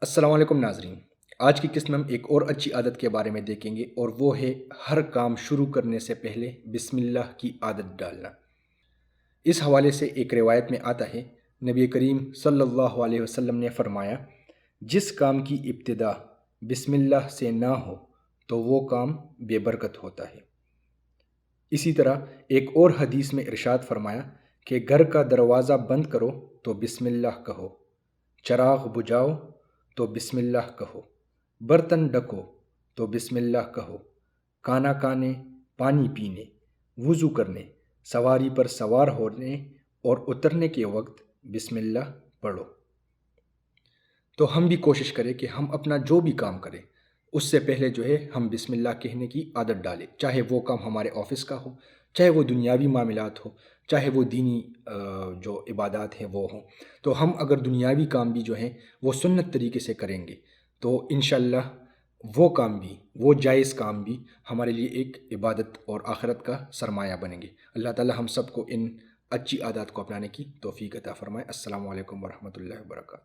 السلام علیکم ناظرین۔ آج کی قسط میں ہم ایک اور اچھی عادت کے بارے میں دیکھیں گے، اور وہ ہے ہر کام شروع کرنے سے پہلے بسم اللہ کی عادت ڈالنا۔ اس حوالے سے ایک روایت میں آتا ہے، نبی کریم صلی اللہ علیہ وسلم نے فرمایا، جس کام کی ابتدا بسم اللہ سے نہ ہو تو وہ کام بے برکت ہوتا ہے۔ اسی طرح ایک اور حدیث میں ارشاد فرمایا کہ گھر کا دروازہ بند کرو تو بسم اللہ کہو، چراغ بجھاؤ تو بسم اللہ کہو، برتن ڈھکو تو بسم اللہ کہو، کھانا کھانے، پانی پینے، وضو کرنے، سواری پر سوار ہونے اور اترنے کے وقت بسم اللہ پڑھو۔ تو ہم بھی کوشش کریں کہ ہم اپنا جو بھی کام کریں اس سے پہلے ہم بسم اللہ کہنے کی عادت ڈالیں، چاہے وہ کام ہمارے آفس کا ہو، چاہے وہ دنیاوی معاملات ہو، چاہے وہ دینی جو عبادات ہیں وہ ہوں۔ تو ہم اگر دنیاوی کام بھی ہیں وہ سنت طریقے سے کریں گے تو انشاءاللہ وہ کام بھی، وہ جائز کام بھی ہمارے لیے ایک عبادت اور آخرت کا سرمایہ بنیں گے۔ اللہ تعالی ہم سب کو ان اچھی عادات کو اپنانے کی توفیق عطا فرمائے۔ السلام علیکم ورحمۃ اللہ وبرکاتہ۔